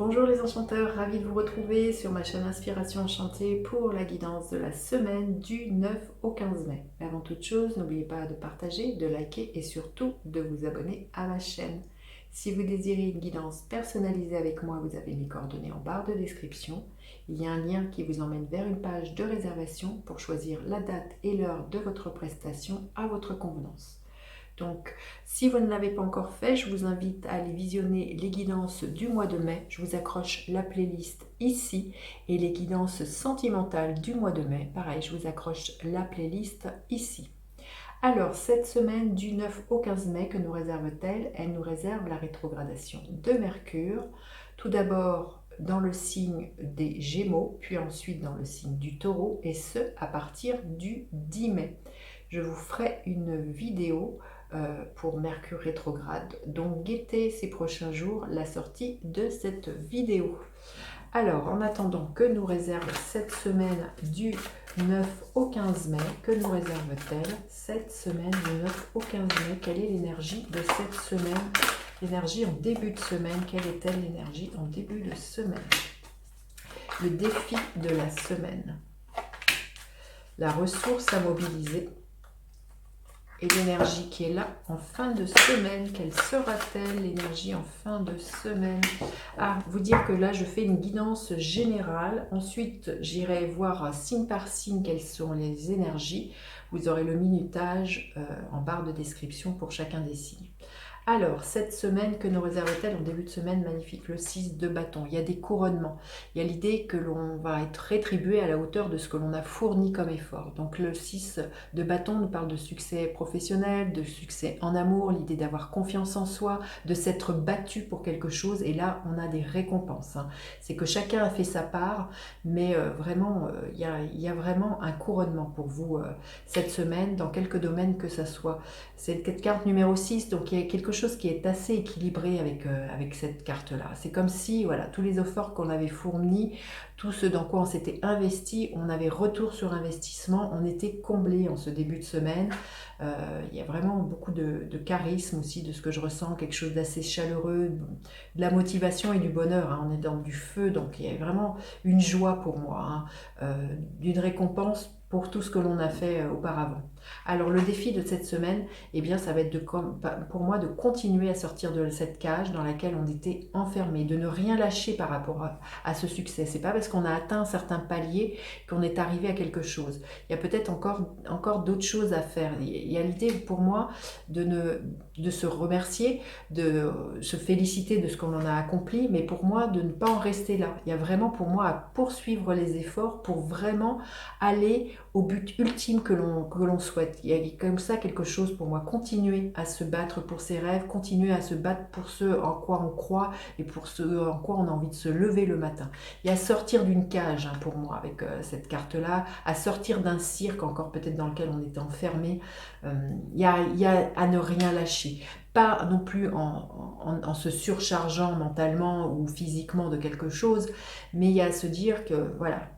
Bonjour les enchanteurs, ravi de vous retrouver sur ma chaîne Inspiration Enchantée pour la guidance de la semaine du 9 au 15 mai. Mais avant toute chose, n'oubliez pas de partager, de liker et surtout de vous abonner à ma chaîne. Si vous désirez une guidance personnalisée avec moi, vous avez mes coordonnées en barre de description. Il y a un lien qui vous emmène vers une page de réservation pour choisir la date et l'heure de votre prestation à votre convenance. Donc, si vous ne l'avez pas encore fait, je vous invite à aller visionner les guidances du mois de mai. Je vous accroche la playlist ici et les guidances sentimentales du mois de mai. Pareil, je vous accroche la playlist ici. Alors, cette semaine du 9 au 15 mai, que nous réserve-t-elle? Elle nous réserve la rétrogradation de Mercure. Tout d'abord dans le signe des Gémeaux, puis ensuite dans le signe du Taureau, et ce, à partir du 10 mai. Je vous ferai une vidéo pour Mercure rétrograde. Donc guettez ces prochains jours la sortie de cette vidéo. Alors, en attendant, que nous réserve cette semaine du 9 au 15 mai? Que nous réserve-t-elle cette semaine du 9 au 15 mai? Quelle est l'énergie de cette semaine? L'énergie en début de semaine, quelle est-elle l'énergie en début de semaine? Le défi de la semaine. La ressource à mobiliser. Et l'énergie qui est là en fin de semaine, quelle sera-t-elle l'énergie en fin de semaine? Ah, vous dire que là je fais une guidance générale, ensuite j'irai voir signe par signe quelles sont les énergies. Vous aurez le minutage en barre de description pour chacun des signes. Alors, cette semaine, que nous réserve-t-elle en début de semaine? Magnifique, le 6 de bâton. Il y a des couronnements. Il y a l'idée que l'on va être rétribué à la hauteur de ce que l'on a fourni comme effort. Donc, le 6 de bâton nous parle de succès professionnel, de succès en amour, l'idée d'avoir confiance en soi, de s'être battu pour quelque chose. Et là, on a des récompenses. C'est que chacun a fait sa part, mais vraiment, il y a vraiment un couronnement pour vous cette semaine, dans quelques domaines que ça soit. C'est cette carte numéro 6, donc il y a quelque chose qui est assez équilibré avec cette carte-là. C'est comme si, voilà, tous les efforts qu'on avait fournis, tout ce dans quoi on s'était investi, on avait retour sur investissement, on était comblé en ce début de semaine. Il y a vraiment beaucoup de charisme aussi, de ce que je ressens, quelque chose d'assez chaleureux, de la motivation et du bonheur. Hein. On est dans du feu, donc il y a vraiment une joie pour moi, d'une récompense pour tout ce que l'on a fait auparavant. Alors le défi de cette semaine, eh bien ça va être pour moi de continuer à sortir de cette cage dans laquelle on était enfermé, de ne rien lâcher par rapport à ce succès. C'est pas parce qu'on a atteint un certain palier qu'on est arrivé à quelque chose. Il y a peut-être encore d'autres choses à faire. Il y a l'idée pour moi de se remercier, de se féliciter de ce qu'on en a accompli, mais pour moi de ne pas en rester là. Il y a vraiment pour moi à poursuivre les efforts pour vraiment aller au but ultime que l'on souhaite. Il y a comme ça quelque chose pour moi, continuer à se battre pour ses rêves, continuer à se battre pour ce en quoi on croit et pour ce en quoi on a envie de se lever le matin. Il y a sortir d'une cage pour moi avec cette carte-là, à sortir d'un cirque encore peut-être dans lequel on était enfermé. Il y a à ne rien lâcher. Pas non plus en se surchargeant mentalement ou physiquement de quelque chose, mais il y a à se dire que voilà,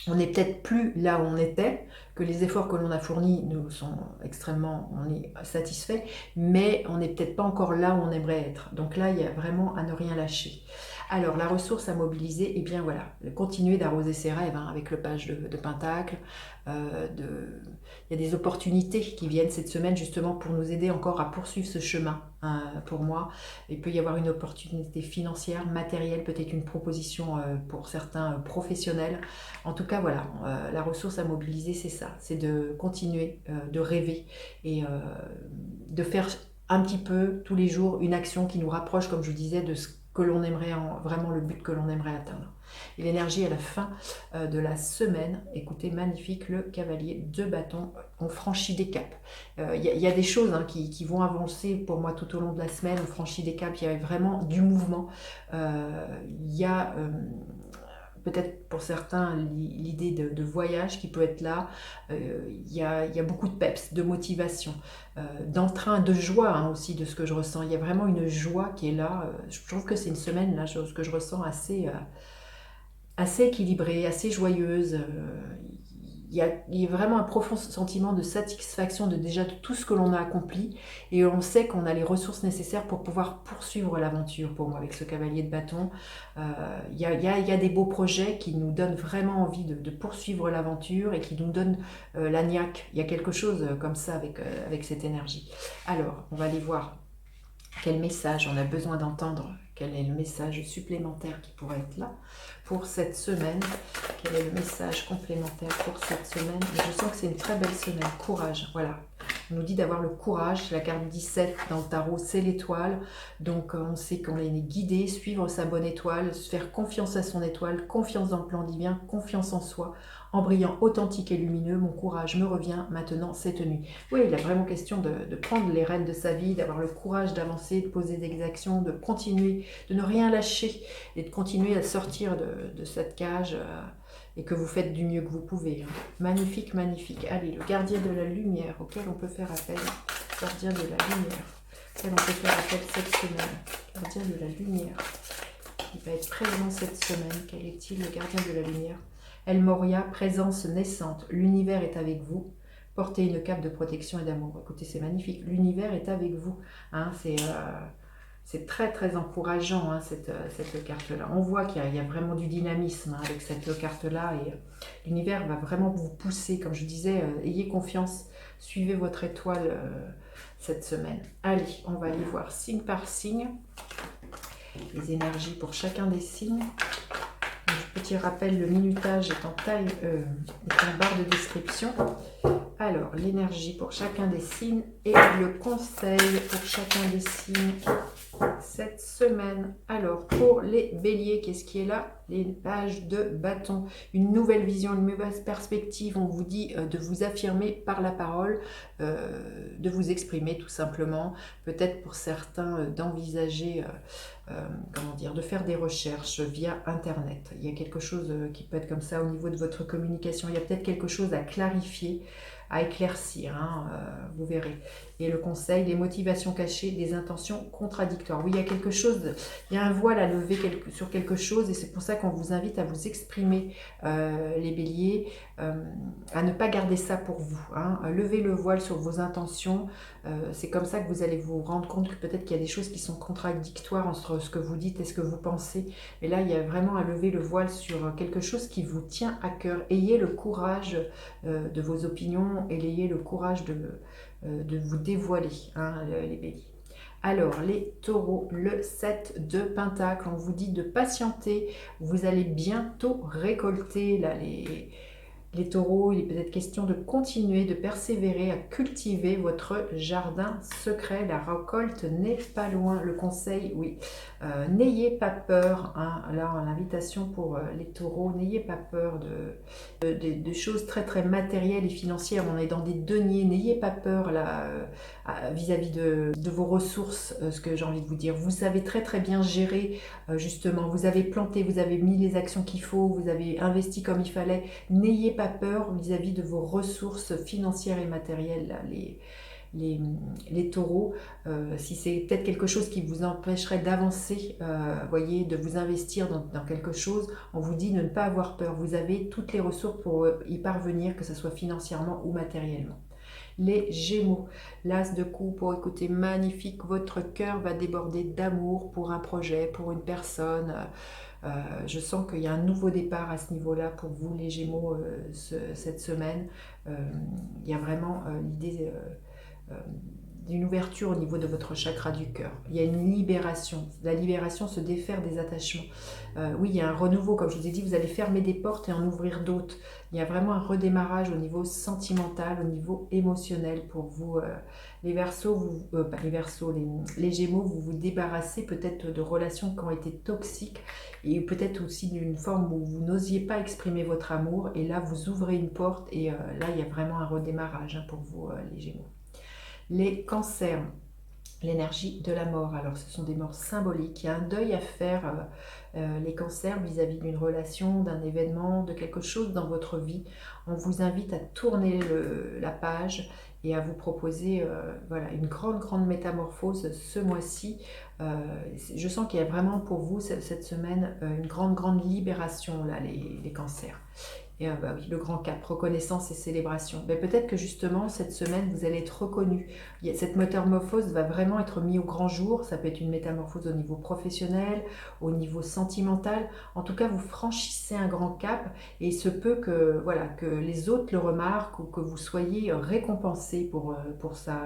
on n'est peut-être plus là où on était, que les efforts que l'on a fournis nous sont extrêmement, on est satisfait, mais on n'est peut-être pas encore là où on aimerait être. Donc là, il y a vraiment à ne rien lâcher. Alors, la ressource à mobiliser, eh bien voilà, continuer d'arroser ses rêves avec le page de Pentacle. Il y a des opportunités qui viennent cette semaine justement pour nous aider encore à poursuivre ce chemin. Pour moi, il peut y avoir une opportunité financière, matérielle, peut-être une proposition pour certains professionnels. En tout cas, voilà, la ressource à mobiliser, c'est ça, c'est de continuer de rêver et de faire un petit peu tous les jours une action qui nous rapproche, comme je vous disais, de ce que l'on aimerait, vraiment le but que l'on aimerait atteindre. Et l'énergie à la fin de la semaine, écoutez, magnifique, le cavalier de bâton, on franchit des caps. Il y a des choses qui vont avancer pour moi tout au long de la semaine, on franchit des caps, il y a vraiment du mouvement. Il y a peut-être pour certains l'idée de voyage qui peut être là. Il y a beaucoup de peps, de motivation, d'entrain, de joie aussi de ce que je ressens. Il y a vraiment une joie qui est là. Je trouve que c'est une semaine là, ce que je ressens assez équilibrée, assez joyeuse. il y a vraiment un profond sentiment de satisfaction de déjà de tout ce que l'on a accompli et on sait qu'on a les ressources nécessaires pour pouvoir poursuivre l'aventure. Pour moi, avec ce cavalier de bâton, il y a des beaux projets qui nous donnent vraiment envie de poursuivre l'aventure et qui nous donnent la niaque. Il y a quelque chose comme ça avec cette énergie. Alors, on va aller voir quel message on a besoin d'entendre, quel est le message supplémentaire qui pourrait être là pour cette semaine, quel est le message complémentaire pour cette semaine. Et je sens que c'est une très belle semaine, courage, voilà. On nous dit d'avoir le courage, la carte 17 dans le tarot, c'est l'étoile, donc on sait qu'on est guidé, suivre sa bonne étoile, faire confiance à son étoile, confiance dans le plan divin, confiance en soi, en brillant authentique et lumineux, mon courage me revient maintenant cette nuit. Oui, il est vraiment question de prendre les rênes de sa vie, d'avoir le courage d'avancer, de poser des actions, de continuer, de ne rien lâcher et de continuer à sortir de cette cage et que vous faites du mieux que vous pouvez. Magnifique, magnifique. Allez, le gardien de la lumière auquel on peut faire appel, gardien de la lumière, auquel on peut faire appel cette semaine, gardien de la lumière, qui va être présent cette semaine. Quel est-il, le gardien de la lumière? El Moria, présence naissante, l'univers est avec vous, portez une cape de protection et d'amour. Écoutez, c'est magnifique, l'univers est avec vous. Hein, c'est très très encourageant hein, cette carte-là. On voit qu'il y a vraiment du dynamisme hein, avec cette carte-là et l'univers va vraiment vous pousser. Comme je disais, ayez confiance, suivez votre étoile cette semaine. Allez, on va aller voir signe par signe, les énergies pour chacun des signes. Petit rappel, le minutage est en barre de description. Alors, l'énergie pour chacun des signes et le conseil pour chacun des signes cette semaine. Alors, pour les béliers, qu'est-ce qui est là? Les pages de bâton. Une nouvelle vision, une nouvelle perspective. On vous dit de vous affirmer par la parole, de vous exprimer tout simplement. Peut-être pour certains d'envisager, comment dire, de faire des recherches via Internet. Il y a quelque chose qui peut être comme ça au niveau de votre communication. Il y a peut-être quelque chose à clarifier, à éclaircir, hein, vous verrez. Et le conseil, les motivations cachées, des intentions contradictoires. Oui, il y a quelque chose, il y a un voile à lever sur quelque chose et c'est pour ça qu'on vous invite à vous exprimer, les béliers, à ne pas garder ça pour vous. Hein. Levez le voile sur vos intentions, c'est comme ça que vous allez vous rendre compte que peut-être qu'il y a des choses qui sont contradictoires entre ce que vous dites et ce que vous pensez. Et là, il y a vraiment à lever le voile sur quelque chose qui vous tient à cœur. Ayez le courage de vos opinions et ayez le courage de vous dévoiler, hein, les béliers. Alors, les taureaux, le 7 de Pentacle, on vous dit de patienter, vous allez bientôt récolter là, les taureaux, il est peut-être question de continuer, de persévérer à cultiver votre jardin secret. La récolte n'est pas loin. Le conseil, oui, n'ayez pas peur. Hein. Là, l'invitation pour les taureaux, n'ayez pas peur de choses très très matérielles et financières. On est dans des deniers. N'ayez pas peur là vis-à-vis de vos ressources, ce que j'ai envie de vous dire. Vous savez très très bien gérer justement. Vous avez planté, vous avez mis les actions qu'il faut, vous avez investi comme il fallait. N'ayez pas peur vis-à-vis de vos ressources financières et matérielles, là, les taureaux. Si c'est peut-être quelque chose qui vous empêcherait d'avancer, voyez, de vous investir dans quelque chose, on vous dit de ne pas avoir peur. Vous avez toutes les ressources pour y parvenir, que ce soit financièrement ou matériellement. Les Gémeaux, l'as de coupe, oh, écoutez, magnifique, votre cœur va déborder d'amour pour un projet, pour une personne. Je sens qu'il y a un nouveau départ à ce niveau-là pour vous, les Gémeaux, cette semaine. Il y a vraiment l'idée d'une ouverture au niveau de votre chakra du cœur. Il y a une libération. La libération, se défaire des attachements. Oui, il y a un renouveau, comme je vous ai dit, vous allez fermer des portes et en ouvrir d'autres. Il y a vraiment un redémarrage au niveau sentimental, au niveau émotionnel pour vous. Les Verseaux, pas les Verseaux, les Gémeaux, vous vous débarrassez peut-être de relations qui ont été toxiques et peut-être aussi d'une forme où vous n'osiez pas exprimer votre amour et là vous ouvrez une porte et là il y a vraiment un redémarrage hein, pour vous les Gémeaux. Les Cancers, l'énergie de la mort. Alors ce sont des morts symboliques, il y a un deuil à faire les Cancers vis-à-vis d'une relation, d'un événement, de quelque chose dans votre vie. On vous invite à tourner la page et à vous proposer voilà, une grande métamorphose ce mois-ci. Je sens qu'il y a vraiment pour vous cette semaine une grande libération là, les Cancers. Et bah oui, le grand cap, reconnaissance et célébration. Ben, peut-être que justement, cette semaine, vous allez être reconnu. Cette métamorphose va vraiment être mise au grand jour. Ça peut être une métamorphose au niveau professionnel, au niveau sentimental. En tout cas, vous franchissez un grand cap et il se peut que, voilà, que les autres le remarquent ou que vous soyez récompensé pour ça,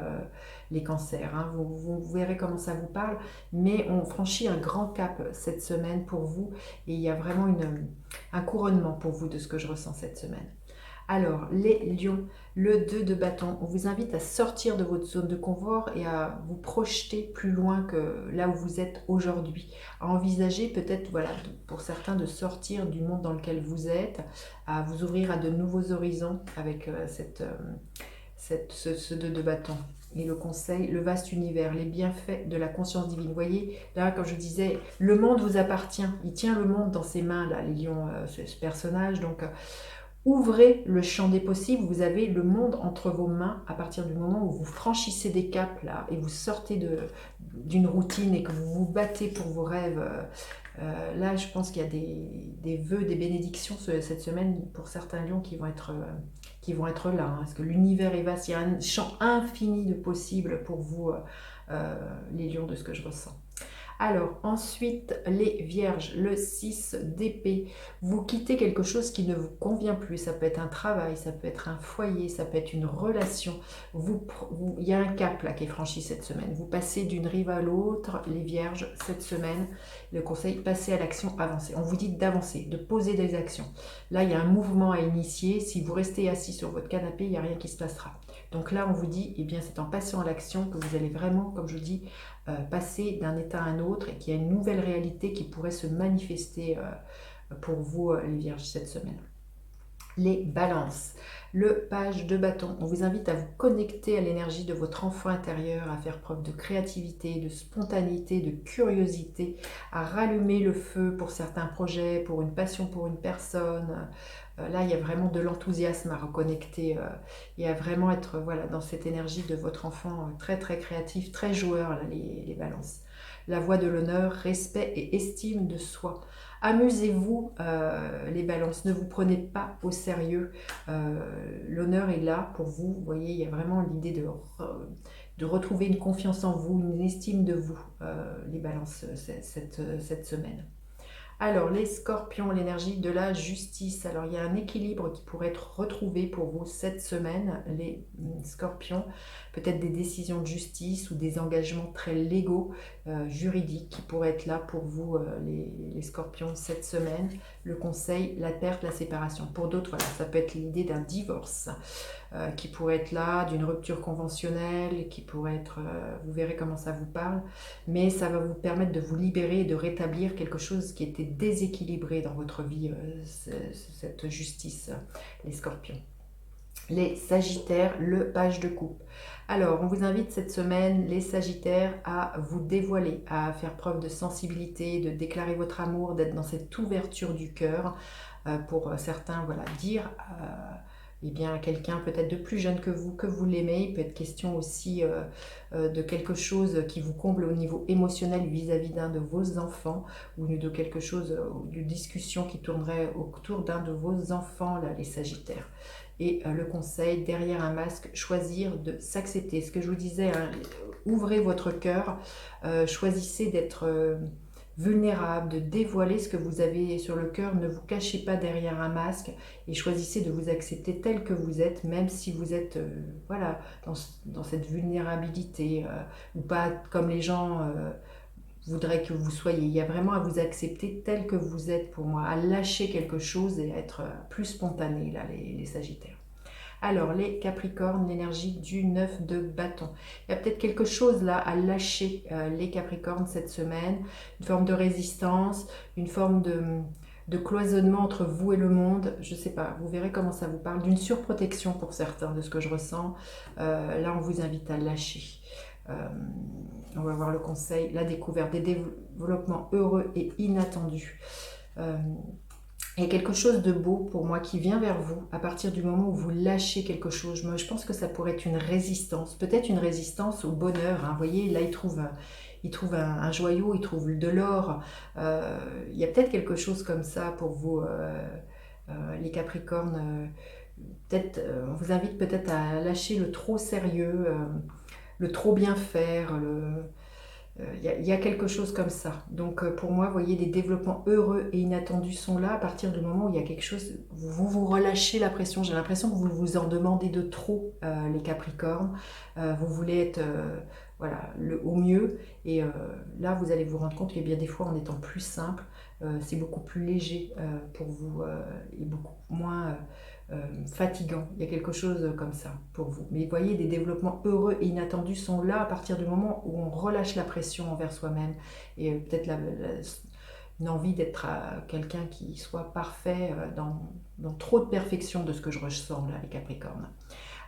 les cancers. Hein. Vous verrez comment ça vous parle. Mais on franchit un grand cap cette semaine pour vous et il y a vraiment un couronnement pour vous de ce que je ressens cette semaine. Alors, les lions, le 2 de bâton, on vous invite à sortir de votre zone de confort et à vous projeter plus loin que là où vous êtes aujourd'hui. À envisager peut-être, voilà, pour certains, de sortir du monde dans lequel vous êtes, à vous ouvrir à de nouveaux horizons avec ce 2 de bâton. Et le conseil, le vaste univers, les bienfaits de la conscience divine. Vous voyez, là, comme je disais, le monde vous appartient. Il tient le monde dans ses mains, là, les lions, ce personnage. Donc, ouvrez le champ des possibles. Vous avez le monde entre vos mains à partir du moment où vous franchissez des caps, là, et vous sortez d'une routine et que vous vous battez pour vos rêves. Là, je pense qu'il y a des vœux, des bénédictions cette semaine pour certains lions qui vont être là, hein, parce que l'univers est vaste, il y a un champ infini de possibles pour vous, les lions, de ce que je ressens. Alors, ensuite, les vierges, le 6 d'épée. Vous quittez quelque chose qui ne vous convient plus. Ça peut être un travail, ça peut être un foyer, ça peut être une relation. Il y a un cap là qui est franchi cette semaine. Vous passez d'une rive à l'autre, les vierges, cette semaine. Le conseil, passez à l'action, avancez. On vous dit d'avancer, de poser des actions. Là, il y a un mouvement à initier. Si vous restez assis sur votre canapé, il n'y a rien qui se passera. Donc là, on vous dit, eh bien, c'est en passant à l'action que vous allez vraiment, comme je dis, passer d'un état à un autre et qu'il y a une nouvelle réalité qui pourrait se manifester pour vous, les vierges, cette semaine. Les balances, le page de bâton, on vous invite à vous connecter à l'énergie de votre enfant intérieur, à faire preuve de créativité, de spontanéité, de curiosité, à rallumer le feu pour certains projets, pour une passion pour une personne. Là, il y a vraiment de l'enthousiasme à reconnecter et à vraiment être, voilà, dans cette énergie de votre enfant très très créatif, très joueur, là, les balances. La voie de l'honneur, respect et estime de soi. Amusez-vous, les balances, ne vous prenez pas au sérieux. L'honneur est là pour vous. Vous voyez, il y a vraiment l'idée de retrouver une confiance en vous, une estime de vous, les balances, cette semaine. Alors, les scorpions, l'énergie de la justice. Alors, il y a un équilibre qui pourrait être retrouvé pour vous cette semaine, les scorpions. Peut-être des décisions de justice ou des engagements très légaux, juridiques qui pourraient être là pour vous, les scorpions, cette semaine. Le conseil, la perte, la séparation. Pour d'autres, voilà, ça peut être l'idée d'un divorce qui pourrait être là, d'une rupture conventionnelle, qui pourrait être, vous verrez comment ça vous parle, mais ça va vous permettre de vous libérer et de rétablir quelque chose qui était déséquilibré dans votre vie, cette justice, les scorpions. Les sagittaires, le page de coupe. Alors, on vous invite cette semaine, les sagittaires, à vous dévoiler, à faire preuve de sensibilité, de déclarer votre amour, d'être dans cette ouverture du cœur. Pour certains, voilà, dire eh bien, quelqu'un peut-être de plus jeune que vous l'aimez. Il peut être question aussi de quelque chose qui vous comble au niveau émotionnel vis-à-vis d'un de vos enfants ou de quelque chose, de discussion qui tournerait autour d'un de vos enfants, là, les sagittaires. Et le conseil, derrière un masque, choisir de s'accepter. Ce que je vous disais, hein, ouvrez votre cœur, choisissez d'être vulnérable, de dévoiler ce que vous avez sur le cœur. Ne vous cachez pas derrière un masque et choisissez de vous accepter tel que vous êtes, même si vous êtes voilà, dans cette vulnérabilité ou pas comme les gens voudraient que vous soyez. Il y a vraiment à vous accepter tel que vous êtes, pour moi, à lâcher quelque chose et à être plus spontané, là, les sagittaires. Alors, les Capricornes, l'énergie du 9 de bâton. Il y a peut-être quelque chose là à lâcher, les Capricornes, cette semaine. Une forme de résistance, une forme de cloisonnement entre vous et le monde. Je ne sais pas, vous verrez comment ça vous parle. D'une surprotection pour certains, de ce que je ressens. Là, on vous invite à lâcher. On va voir le conseil, la découverte, des développements heureux et inattendus. Il y a quelque chose de beau pour moi qui vient vers vous à partir du moment où vous lâchez quelque chose. Moi, je pense que ça pourrait être une résistance, peut-être une résistance au bonheur. Hein. Vous voyez, là, il trouve un joyau, il trouve de l'or. Il y a peut-être quelque chose comme ça pour vous, Les Capricornes, peut-être, on vous invite peut-être à lâcher le trop sérieux, le trop bien faire, il y a quelque chose comme ça. Donc pour moi, vous voyez, des développements heureux et inattendus sont là à partir du moment où il y a quelque chose, vous relâchez la pression. J'ai l'impression que vous vous en demandez de trop, les Capricornes. Vous voulez être voilà, au mieux. Et là, vous allez vous rendre compte que bien des fois, en étant plus simple, c'est beaucoup plus léger pour vous et beaucoup moins fatigant. Il y a quelque chose comme ça pour vous. Mais vous voyez, des développements heureux et inattendus sont là à partir du moment où on relâche la pression envers soi-même et peut-être une envie d'être quelqu'un qui soit parfait dans trop de perfection de ce que je ressens là, les Capricornes.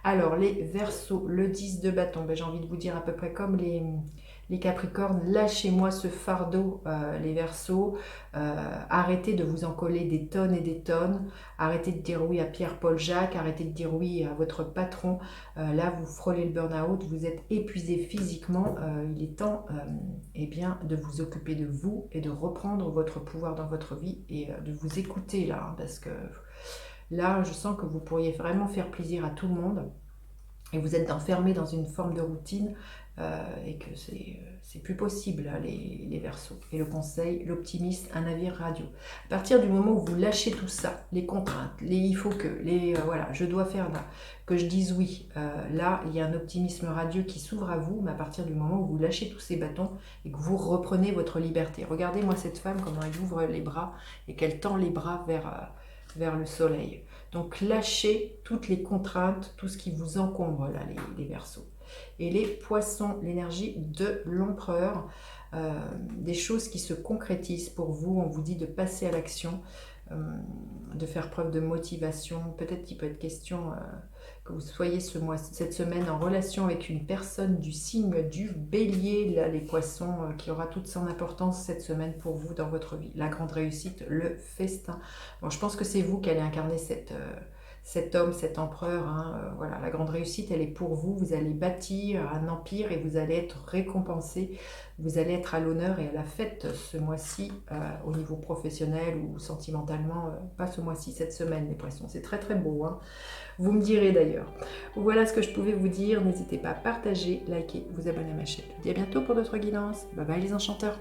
Alors, les Verseaux, le 10 de bâton, ben, j'ai envie de vous dire à peu près comme les Capricornes, lâchez-moi ce fardeau, les Verseaux, arrêtez de vous en coller des tonnes et des tonnes, arrêtez de dire oui à Pierre, Paul, Jacques, arrêtez de dire oui à votre patron, là vous frôlez le burn-out, vous êtes épuisé physiquement, il est temps eh bien, de vous occuper de vous et de reprendre votre pouvoir dans votre vie et de vous écouter là, hein, parce que là je sens que vous pourriez vraiment faire plaisir à tout le monde et vous êtes enfermé dans une forme de routine et que c'est plus possible, là, les Verseaux. Et le conseil, l'optimisme, un navire radio. À partir du moment où vous lâchez tout ça, les contraintes, les il faut que, les voilà, je dois faire là, que je dise oui, là, il y a un optimisme radieux qui s'ouvre à vous, mais à partir du moment où vous lâchez tous ces bâtons et que vous reprenez votre liberté. Regardez-moi cette femme, comment elle ouvre les bras et qu'elle tend les bras vers le soleil. Donc lâchez toutes les contraintes, tout ce qui vous encombre là, les Verseaux. Et les Poissons, l'énergie de l'Empereur, des choses qui se concrétisent pour vous. On vous dit de passer à l'action, de faire preuve de motivation. Peut-être qu'il peut être question que vous soyez cette semaine en relation avec une personne du signe du Bélier, là, les Poissons, qui aura toute son importance cette semaine pour vous dans votre vie. La grande réussite, le festin. Bon, je pense que c'est vous qui allez incarner cet homme, cet empereur, hein, voilà, la grande réussite, elle est pour vous. Vous allez bâtir un empire et vous allez être récompensé. Vous allez être à l'honneur et à la fête ce mois-ci, au niveau professionnel ou sentimentalement. Pas ce mois-ci, cette semaine, les Poissons. C'est très très beau, hein. Vous me direz d'ailleurs. Voilà ce que je pouvais vous dire. N'hésitez pas à partager, liker, vous abonner à ma chaîne. Je vous dis à bientôt pour d'autres guidances. Bye bye les enchanteurs.